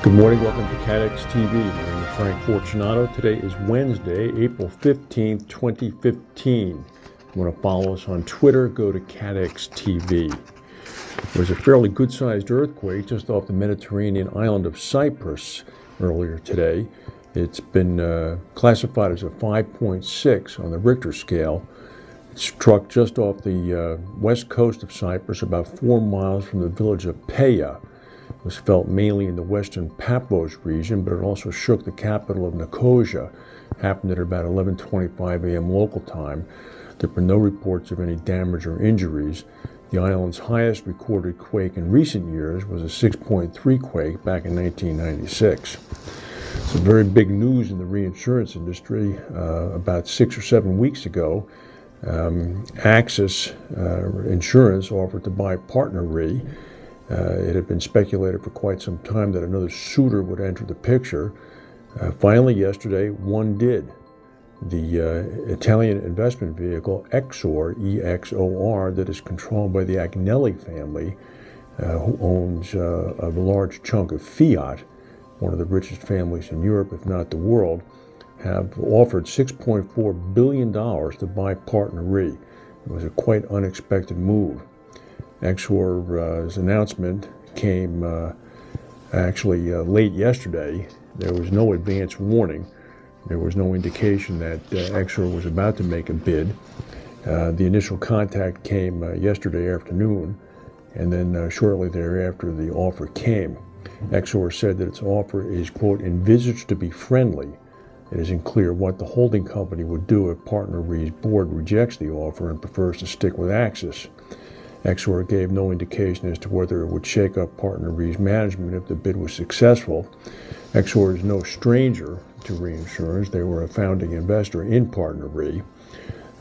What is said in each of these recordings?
Good morning, welcome to Catex TV. My name is Frank Fortunato. Today is Wednesday, April 15th, 2015. If you want to follow us on Twitter, go to Catex TV. There was a fairly good-sized earthquake just off the Mediterranean island of Cyprus earlier today. It's been classified as a 5.6 on the Richter scale. It struck just off the west coast of Cyprus, about 4 miles from the village of Peja. It was felt mainly in the western Paphos region, but it also shook the capital of Nicosia. It happened at about 11:25 a.m. local time. There were no reports of any damage or injuries. The island's highest recorded quake in recent years was a 6.3 quake back in 1996. Some very big news in the reinsurance industry. About 6 or 7 weeks ago, Axis Insurance offered to buy Partner Re. It had been speculated for quite some time that another suitor would enter the picture. Finally, yesterday, one did. The Italian investment vehicle Exor, E-X-O-R, that is controlled by the Agnellis family, who owns a large chunk of Fiat, one of the richest families in Europe, if not the world, have offered $6.4 billion to buy Partner Re. It was a quite unexpected move. Exor's announcement came actually late yesterday. There was no advance warning. There was no indication that Exor was about to make a bid. The initial contact came yesterday afternoon, and then shortly thereafter the offer came. Exor said that its offer is, quote, envisaged to be friendly. It isn't clear what the holding company would do if Partner Re's board rejects the offer and prefers to stick with Axis. Exor gave no indication as to whether it would shake up Partner Re's management if the bid was successful. Exor is no stranger to reinsurance. They were a founding investor in Partner Re.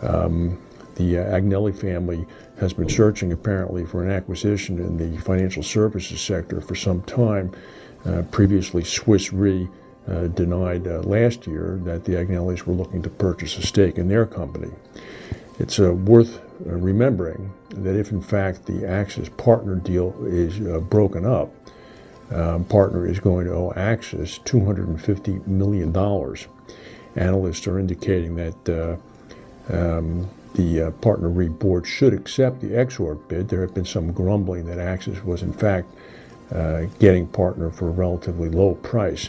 The Agnellis family has been searching apparently for an acquisition in the financial services sector for some time. Previously, Swiss Re denied last year that the Agnellis were looking to purchase a stake in their company. It's worth remembering that if in fact the Axis Partner deal is broken up, Partner is going to owe Axis $250 million. Analysts are indicating that the Partner Re board should accept the Exor bid. There have been some grumbling that Axis was in fact getting Partner for a relatively low price.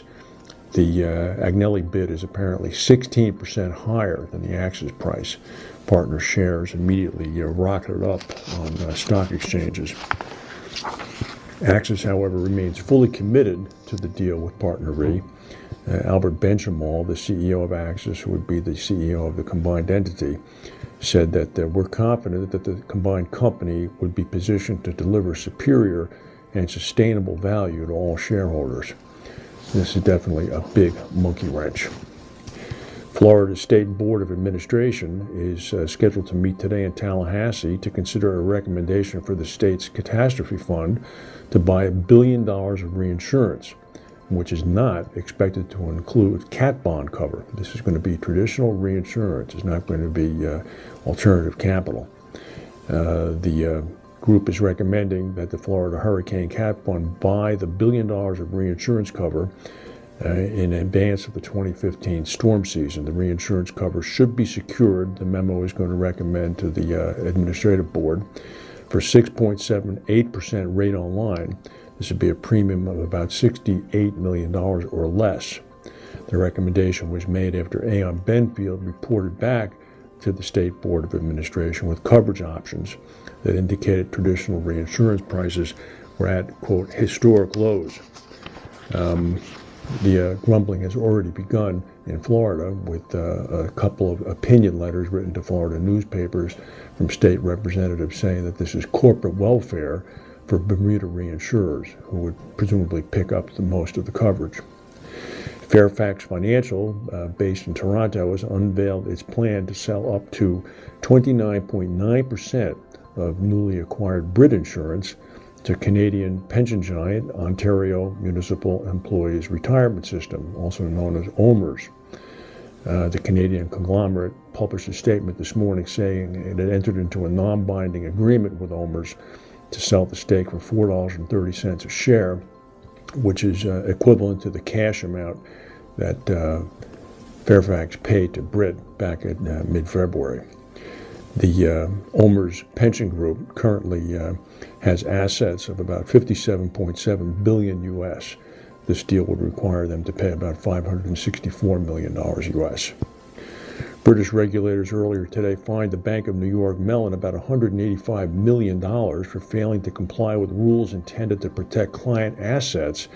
The Agnellis bid is apparently 16% higher than the Axis price. Partner shares immediately rocketed up on stock exchanges. Axis, however, remains fully committed to the deal with Partner Re. Albert Benchimol, the CEO of Axis, who would be the CEO of the combined entity, said that we're confident that the combined company would be positioned to deliver superior and sustainable value to all shareholders. This is definitely a big monkey wrench. Florida State Board of Administration is scheduled to meet today in Tallahassee to consider a recommendation for the state's catastrophe fund to buy $1 billion of reinsurance, which is not expected to include cat bond cover. This is going to be traditional reinsurance. It's not going to be alternative capital. The group is recommending that the Florida Hurricane Cat Fund buy the $1 billion of reinsurance cover in advance of the 2015 storm season. The reinsurance cover should be secured, the memo is going to recommend to the administrative board, for 6.78% rate on line. This would be a premium of about $68 million or less. The recommendation was made after Aon Benfield reported back to the State Board of Administration with coverage options that indicated traditional reinsurance prices were at, quote, historic lows. The grumbling has already begun in Florida with a couple of opinion letters written to Florida newspapers from state representatives saying that this is corporate welfare for Bermuda reinsurers, who would presumably pick up the most of the coverage. Fairfax Financial, based in Toronto, has unveiled its plan to sell up to 29.9% of newly acquired Brit insurance to Canadian pension giant Ontario Municipal Employees Retirement System, also known as OMERS. The Canadian conglomerate published a statement this morning saying it had entered into a non-binding agreement with OMERS to sell the stake for $4.30 a share. which is equivalent to the cash amount that Fairfax paid to Brit back in mid-February. The OMERS pension group currently has assets of about 57.7 billion US. This deal would require them to pay about $564 million US. British regulators earlier today fined the Bank of New York Mellon about $185 million for failing to comply with rules intended to protect client assets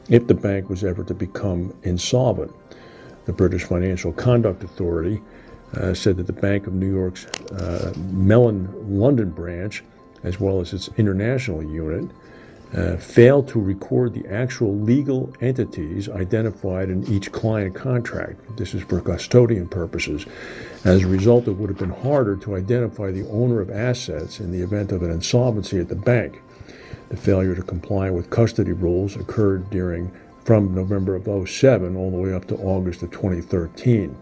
if the bank was ever to become insolvent. The British Financial Conduct Authority said that the Bank of New York's Mellon London branch, as well as its international unit, failed to record the actual legal entities identified in each client contract. This is for custodian purposes. As a result, it would have been harder to identify the owner of assets in the event of an insolvency at the bank. The failure to comply with custody rules occurred from November of 2007 all the way up to August of 2013.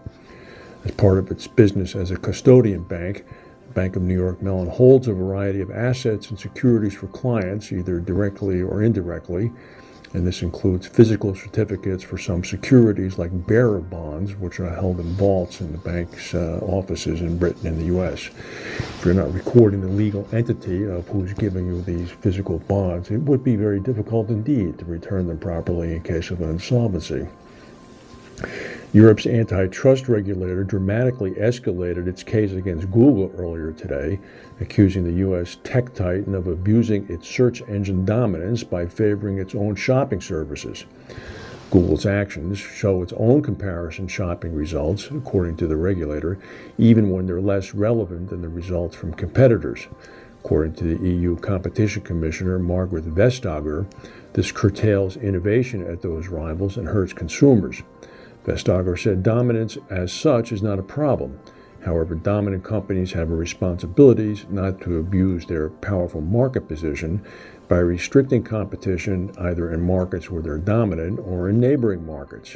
As part of its business as a custodian bank, Bank of New York Mellon holds a variety of assets and securities for clients, either directly or indirectly, and this includes physical certificates for some securities like bearer bonds, which are held in vaults in the bank's offices in Britain and the U.S. If you're not recording the legal entity of who's giving you these physical bonds, it would be very difficult indeed to return them properly in case of an insolvency. Europe's antitrust regulator dramatically escalated its case against Google earlier today, accusing the U.S. tech titan of abusing its search engine dominance by favoring its own shopping services. Google's actions show its own comparison shopping results, according to the regulator, even when they're less relevant than the results from competitors. According to the EU Competition Commissioner Margaret Vestager, this curtails innovation at those rivals and hurts consumers. Vestager said dominance as such is not a problem. However, dominant companies have a responsibility not to abuse their powerful market position by restricting competition either in markets where they're dominant or in neighboring markets.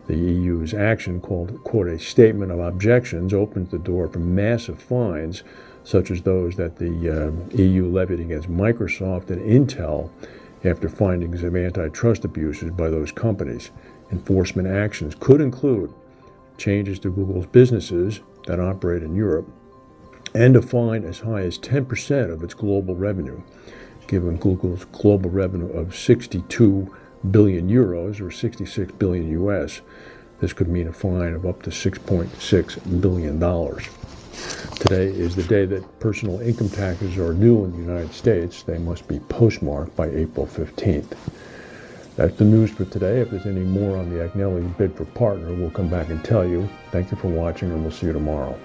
The EU's action, called, quote, a statement of objections, opens the door for massive fines, such as those that the EU levied against Microsoft and Intel after findings of antitrust abuses by those companies. Enforcement actions could include changes to Google's businesses that operate in Europe and a fine as high as 10% of its global revenue. Given Google's global revenue of 62 billion euros or 66 billion US, this could mean a fine of up to $6.6 billion. Today is the day that personal income taxes are due in the United States. They must be postmarked by April 15th. That's the news for today. If there's any more on the Agnellis bid for partner, we'll come back and tell you. Thank you for watching, and we'll see you tomorrow.